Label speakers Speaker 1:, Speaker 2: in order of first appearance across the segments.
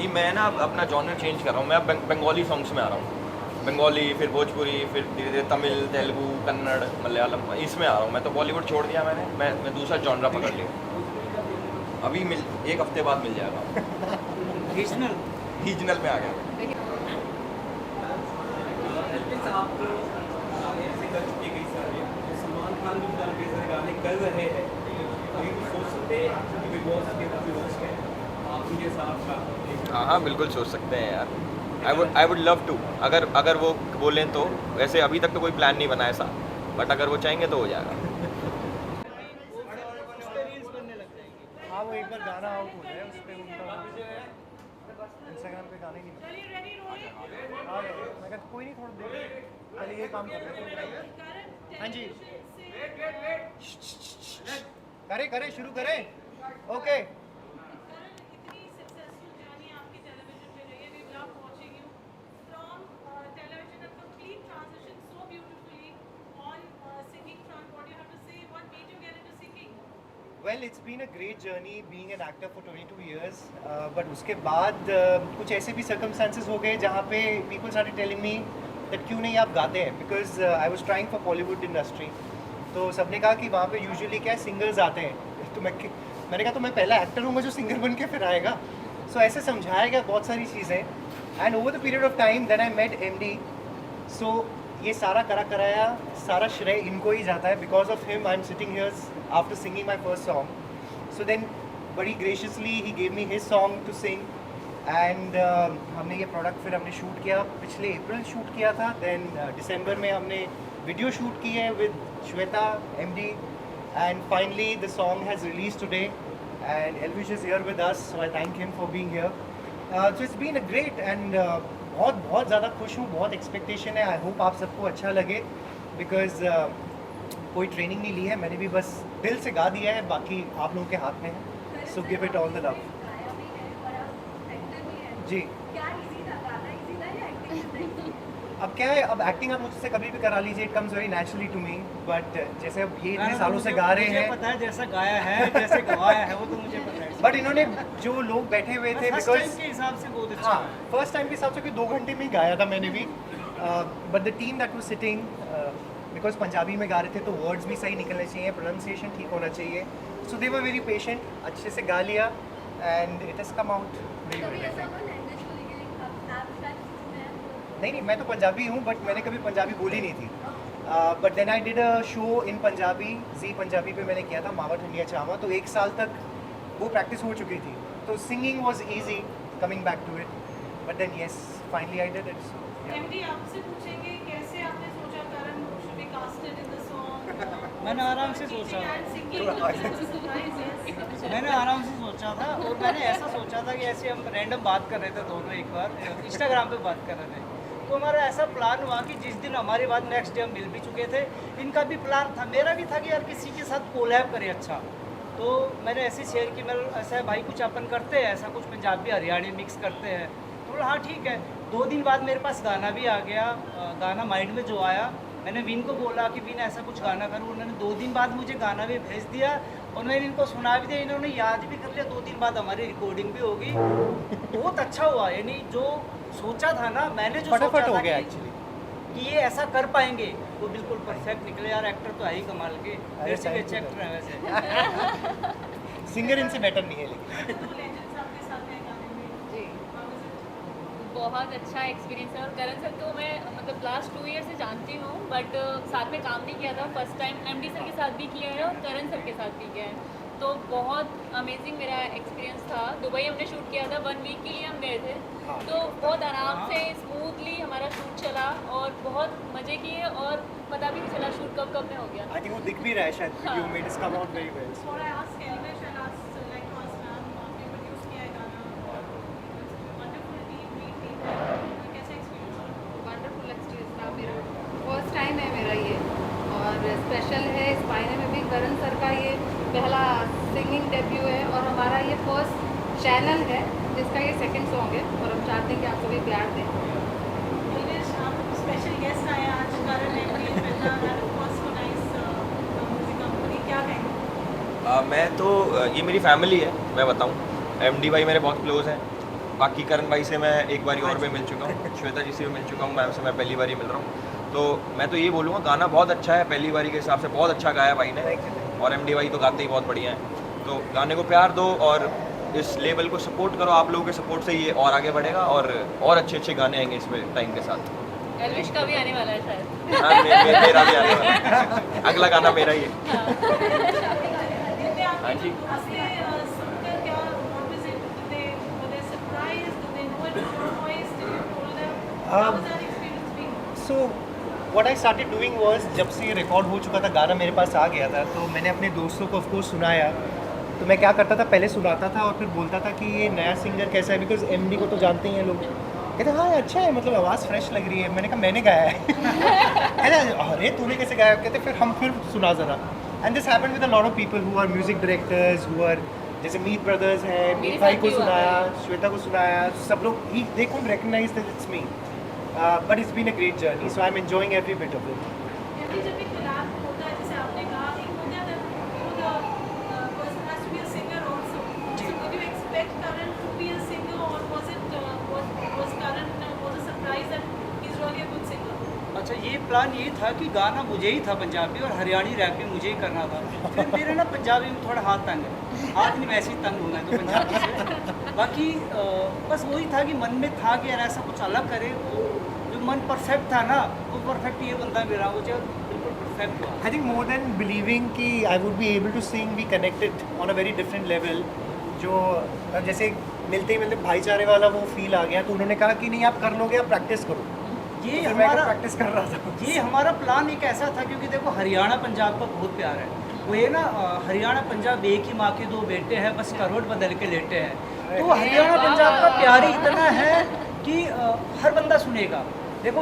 Speaker 1: नहीं, मैं ना अब अपना जॉनर चेंज कर रहा हूँ। मैं अब बंगाली सॉन्ग्स में आ रहा हूँ। बंगाली, फिर भोजपुरी, फिर धीरे धीरे तमिल, तेलुगु, कन्नड़, मलयालम, इसमें आ रहा हूँ। मैं तो बॉलीवुड छोड़ दिया मैंने। मैं दूसरा जॉनरा पकड़ लिया। अभी एक हफ्ते बाद मिल जाएगा।
Speaker 2: रीजनल
Speaker 1: रीजनल में आ गया।
Speaker 3: आप ऐसे कर चुके कई सारे, तो सलमान खान भी उधर कई सारे गाने कर रहे हैं, अभी भी सोच सकते हैं कि बिग बॉस के काफ़ी रोस्ट है आप उनके साथ का।
Speaker 1: हाँ हाँ, बिल्कुल सोच सकते हैं यार। आई वुड लव टू, अगर वो बोलें तो। वैसे अभी तक तो कोई प्लान नहीं बना ऐसा, बट अगर वो चाहेंगे तो हो जाएगा।
Speaker 2: हाँ, वो एक बार गाना आउट हो जाए, उस पर उनका इंस्टाग्राम पे गाने नहीं आ गए। मैं कहता कोई नहीं, थोड़ा देर पहले ये काम कर रहे थे। हाँ जी, करे करे शुरू करें। ओके,
Speaker 4: इतनी सक्सेसफुल जर्नी आपकी टेलीविजन पे रही है, we love watching you from television, a complete transition so beautifully on singing front. What you have to say, what made you get into singing?
Speaker 2: well it's been a great journey being an actor for 22 years, but उसके बाद कुछ ऐसे भी circumstances हो गए जहाँ पे people started telling me that क्यों नहीं आप गाते हैं, because I was trying for Bollywood industry. तो सबने कहा कि वहाँ पे यूजुअली क्या सिंगर्स आते हैं, तो मैंने कहा तो मैं पहला एक्टर हूँगा जो सिंगर बन के फिर आएगा। सो ऐसे समझाया गया बहुत सारी चीज़ें, and over the period of time then I met MD. So ये सारा कराया सारा श्रेय इनको ही जाता है, because of him I am sitting here after singing my first song. So then बड़ी graciously he gave me his song to sing, and हमने ये प्रोडक्ट फिर हमने शूट किया, पिछले अप्रैल शूट किया था, देन दिसंबर में हमने वीडियो शूट की है with Shweta MD, and finally the song has released today and Elvish is here with us, so I thank him for being here. So it's been a great and बहुत ज़्यादा खुश हूँ, बहुत expectation है। I hope आप सबको अच्छा लगे, बिकॉज कोई ट्रेनिंग नहीं ली है मैंने भी, बस दिल से गा दिया है, बाकी आप लोगों के हाथ में है। So give it all the love. जी, अब क्या है, अब एक्टिंग आप मुझसे कभी भी करा लीजिए, it comes very naturally to me, but जैसे अब ये इतने सालों से गा रहे हैं,
Speaker 5: पता है जैसा गाया है जैसे गवाया है वो तो मुझे पता है,
Speaker 2: बट इन्होंने जो लोग बैठे हुए थे,
Speaker 5: फर्स्ट
Speaker 2: बिकॉज
Speaker 5: टाइम के हिसाब से बहुत अच्छा
Speaker 2: हाँ
Speaker 5: है।
Speaker 2: फर्स्ट टाइम के हिसाब से कि 2 घंटे में ही गाया था मैंने भी, but the team that was sitting, because Punjabi में गा रहे थे तो वर्ड्स भी सही निकलने चाहिए, प्रोनाउंसिएशन ठीक होना चाहिए, सो दे वर वेरी पेशेंट, अच्छे से गा लिया and it has come out very very. नहीं, मैं तो पंजाबी हूँ, बट मैंने कभी पंजाबी बोली नहीं थी, but then I did a show in Punjabi, Zee Punjabi पे मैंने किया था, मावा ठंडिया चावा, तो 1 साल तक वो प्रैक्टिस हो चुकी थी, तो singing was easy coming back to it, but then yes finally I did it.
Speaker 4: MD आपसे पूछेंगे कैसे आपने सोचा करण should be casted in the song?
Speaker 5: मैंने आराम से सोचा,
Speaker 4: And singing.
Speaker 5: मैंने आराम से सोचा था, और मैंने ऐसा सोचा था कि ऐसे हम रैंडम बात कर रहे थे दोनों, एक बार इंस्टाग्राम पे बात कर रहे थे, तो हमारा ऐसा प्लान हुआ कि जिस दिन हमारी बात नेक्स्ट डे हम मिल भी चुके थे, इनका भी प्लान था, मेरा भी था कि यार किसी के साथ कोलैब करें अच्छा, तो मैंने ऐसे शेयर की, मैं ऐसा है भाई कुछ अपन करते हैं ऐसा, कुछ पंजाबी हरियाणी मिक्स करते हैं, तो बोला हाँ ठीक है। 2 दिन बाद मेरे पास गाना भी आ गया, गाना माइंड में जो आया, मैंने विन को बोला कि विन ऐसा कुछ गाना करूँ, उन्होंने 2 दिन बाद मुझे गाना भी भेज दिया, और मैंने इनको सुना भी दिया, इन्होंने याद भी कर लिया, 2 दिन बाद हमारी रिकॉर्डिंग भी होगी, बहुत अच्छा हुआ। यानी जो सोचा था ना मैंने, जो
Speaker 2: फटाफट
Speaker 5: सोचा
Speaker 2: हो
Speaker 5: था
Speaker 2: गया
Speaker 5: कि
Speaker 2: एक्चुअली।
Speaker 5: ये ऐसा कर पाएंगे, वो बिल्कुल परफेक्ट निकले यार। एक्टर तो है ही कमाल के, मेरे से भी अच्छे एक्टर हैं वैसे।
Speaker 2: सिंगर इनसे बेटर नहीं है लेकिन।
Speaker 4: Two legends आपके साथ हैं गाने में.
Speaker 6: जी,
Speaker 4: How was it?
Speaker 6: बहुत अच्छा एक्सपीरियंस है, और करण सर को मैं मतलब लास्ट 2 ईयर से जानती हूँ, बट साथ में काम नहीं किया था, फर्स्ट टाइम एमडी सर के साथ भी किया है और करण सर के साथ भी किया है, तो बहुत अमेजिंग मेरा एक्सपीरियंस था। दुबई हमने शूट किया था, 1 वीक के लिए हम गए थे, तो बहुत आराम से स्मूथली हमारा शूट चला और बहुत मज़े किए, और पता भी नहीं चला शूट कब कब में हो गया।
Speaker 2: आई थिंक वो दिख भी रहा है शायद वीडियो में, it's come out very well.
Speaker 4: Before I ask Elvish, I'll like to ask ma'am, आपने produce किया है गाना, wonderful team, great team, कैसा experience रहा?
Speaker 6: वंडरफुल एक्सपीरियंस था मेरा, फर्स्ट टाइम है मेरा ये, और स्पेशल है इस महीने में भी। करण सर का ये पहला सिंगिंग डेब्यू है, और हमारा ये फर्स्ट चैनल है जिसका ये सेकंड सॉन्ग है, और हम चाहते हैं कि आप सभी प्यार दें।
Speaker 4: Elvish, आप special guest आए आज, करण MD, Shweta, and of course so nice music company, क्या कहेंगे?
Speaker 1: मैं तो ये मेरी फैमिली है, मैं बताऊं, एमडी भाई मेरे बहुत क्लोज हैं, बाकी करण भाई से मैं एक बारी और भी मिल चुका हूँ, श्वेता जी से भी मिल चुका हूँ, मैम से मैं पहली बारी मिल रहा हूँ। तो मैं तो ये बोलूँगा गाना बहुत अच्छा है, पहली बारी के हिसाब से बहुत अच्छा गाया भाई ने, और MD भाई तो गाते ही बहुत बढ़िया हैं। तो गाने को प्यार दो और इस लेवल को सपोर्ट करो, आप लोगों के सपोर्ट से ये और आगे बढ़ेगा और अच्छे अच्छे गाने आएंगे इसमें टाइम के साथ।
Speaker 6: एल्विश का भी आने वाला है शायद।
Speaker 1: हाँ, मेरा भी आने वाला है। अगला गाना मेरा ही है। हाँ जी।
Speaker 2: So what I started doing was, जब से ये रिकॉर्ड हो चुका था, गाना मेरे पास आ गया था, तो मैंने अपने दोस्तों को ऑफकोर्स सुनाया। तो मैं क्या करता था, पहले सुनाता था और फिर बोलता था कि ये नया सिंगर कैसा है, बिकॉज MD को तो जानते ही हैं लोग। कहते हाँ अच्छा है, मतलब आवाज़ फ्रेश लग रही है। मैंने कहा मैंने गाया है। कहते अरे तूने कैसे गाया? कहते फिर सुना ज़रा। And this happened with a lot of people who are music directors, who are, जैसे मीत ब्रदर्स हैं, मीत भाई को सुनाया, श्वेता को सुनाया, सब लोग they could recognise that it's me. But it's been a great journey, so I am enjoying every bit of it.
Speaker 4: जब भी collab होता है, जैसे आपने कहा, एक हो गया that person has to be a singer also. So would you expect Karan to be a singer, or was Karan was a surprise that he's really a good singer?
Speaker 5: अच्छा, ये प्लान ये था कि गाना मुझे ही था पंजाबी, और हरियाणी रैप भी मुझे ही करना था। फिर मेरे ना पंजाबी में थोड़ा हाथ तंग है, हाथ नहीं वैसे ही तंग होना है तो पंजाबी से। बाकी बस वही था कि मन में था कि यार ऐसा कुछ अलग करे। जो मन परफेक्ट था ना, वो परफेक्ट ये बंदा मेरा, वो जो बिल्कुल परफेक्ट हुआ।
Speaker 2: I think more than believing कि I would be able to sing, we connected on a very different level. जो जैसे मिलते ही मिलते भाईचारे वाला वो फील आ गया, तो उन्होंने कहा कि नहीं आप कर लोगे, आप प्रैक्टिस करो।
Speaker 5: ये
Speaker 2: तो फिर मैं
Speaker 5: हमारा
Speaker 2: प्रैक्टिस कर रहा था।
Speaker 5: ये हमारा प्लान एक ऐसा था, क्योंकि देखो हरियाणा पंजाब का बहुत प्यार है। वो ये ना हरियाणा पंजाब एक ही माँ के दो बेटे हैं, बस करोड़ बदल के लेटे हैं। तो हरियाणा पंजाब का प्यार ही इतना है कि हर बंदा सुनेगा। देखो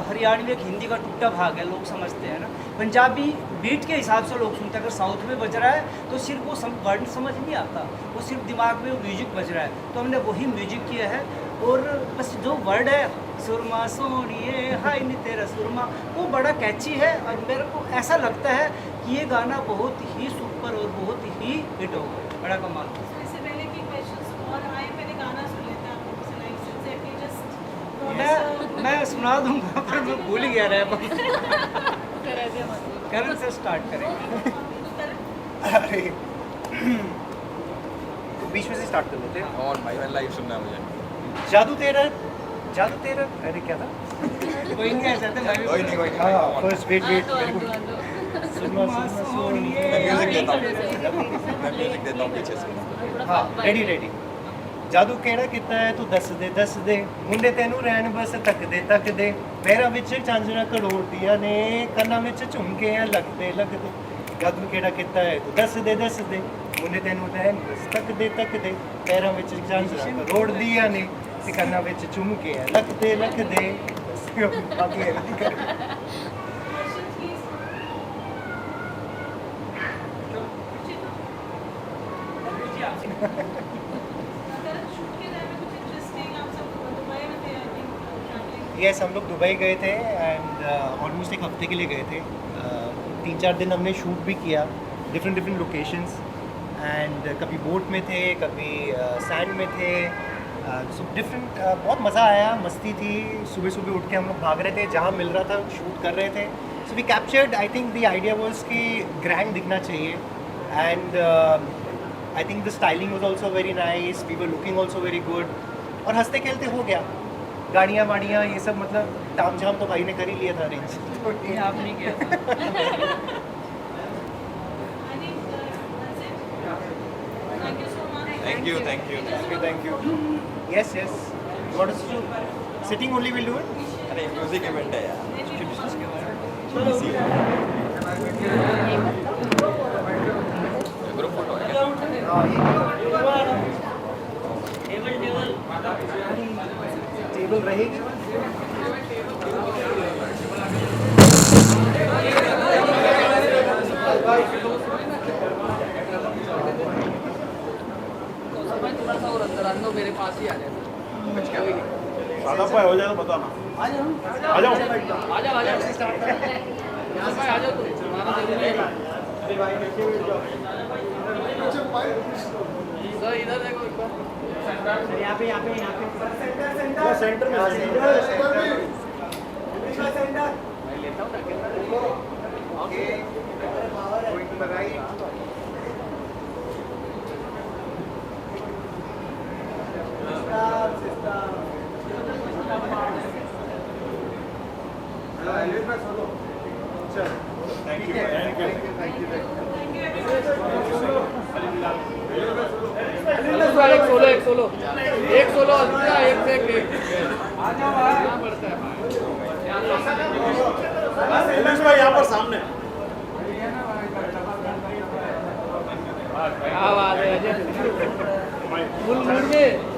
Speaker 5: हरियाणवी में एक हिंदी का टुकड़ा भाग है, लोग समझते हैं ना। पंजाबी बीट के हिसाब से लोग सुनते हैं। अगर साउथ में बज रहा है तो सिर्फ वो वर्ड समझ नहीं आता, वो सिर्फ दिमाग में वो म्यूजिक बज रहा है। तो हमने वही म्यूजिक किया है, और बस जो वर्ड है सुरमा सोनिए हाय नी तेरा सुरमा, वो बड़ा कैची है। और मेरे को ऐसा लगता है कि ये गाना बहुत ही सुपर और बहुत ही हिट होगा, बड़ा कमाल।
Speaker 4: इससे पहले कि क्वेश्चंस और आए, पहले गाना सुन लेते हैं आप लोगों से, लाइक सिंसियरली जस्ट
Speaker 5: मैं सुना दूंगा, फिर मैं भूल गया रैप। करण से स्टार्ट करेंगे।
Speaker 2: अरे तो बीच में से स्टार्ट कर लेते हैं।
Speaker 1: और भाई मैं लाइव सुनना है मुझे।
Speaker 2: जादू तेरा, अरे क्या था?
Speaker 5: कोई नहीं ऐसा था, मैं भी
Speaker 1: कोई नहीं, कोई नहीं।
Speaker 2: हाँ, फर्स्ट वेट वेरी गुड।
Speaker 1: मैं म्यूजिक देता हूँ, मैं म्यूजिक देता हूँ पीछे से।
Speaker 2: हाँ, रेडी। जादू केड़ा किता है तू दस दे, मुंडे तेनू रहन बस तक दे, पैरां विच झांझरां करोड़ दियां ने, कन्नां विच झुमके आ लगदे। जादू केड़ा किता है तू दस दे, मुंडे तेनू रहन बस तक दे, पैरां विच झांझरां करोड़ दियां ने, ते कन्नां विच झुमके आ लगदे। बाकी है नहीं कर।
Speaker 4: Question please. अगर शूट के टाइम में कुछ इंटरेस्टिंग आप सब दुबई में थे, आई थिंक
Speaker 2: यस, हम लोग दुबई गए थे एंड ऑलमोस्ट एक हफ्ते के लिए गए थे। 3-4 दिन हमने शूट भी किया, डिफरेंट लोकेशंस, एंड कभी बोट में थे, कभी सैंड में थे, सो डिफरेंट। बहुत मज़ा आया, मस्ती थी। सुबह उठ के हम लोग भाग रहे थे, जहाँ मिल रहा था शूट कर रहे थे। So we captured, I think the idea was कि ग्रैंड दिखना चाहिए, and I think the styling was also very nice, we were looking also very good, और हंसते खेलते हो गया। गाड़ियाँ वाड़ियाँ ये सब, मतलब ताम झाम तो भाई ने कर ही लिया था अरेंज।
Speaker 5: ये आप नहीं किया था।
Speaker 4: I think that's it. Thank you so much.
Speaker 1: Thank you, thank you.
Speaker 2: Thank you. Yes. What is to sitting only will do it?
Speaker 1: अरे म्यूजिक इवेंट है यार। ग्रुप फोटो है क्या?
Speaker 2: टेबल रहेगी।
Speaker 7: मेरे पास ही आ जाए।
Speaker 8: सादा भाई हो जाए तो बताना। आ जाओ।
Speaker 7: आ जाओ आ जाओ तुम। सर इधर देखो एक बार।
Speaker 2: यहाँ पे
Speaker 8: सेंटर में
Speaker 7: मैं लेता हूँ ना camera.
Speaker 2: Okay going to the right
Speaker 8: thank you thank you
Speaker 2: thank you
Speaker 7: एक सोलो एक सोलो एक सोलो एक से एक पड़ता है
Speaker 8: उमेश भाई यहाँ पर सामने
Speaker 7: क्या बात है अजय फुल मूड में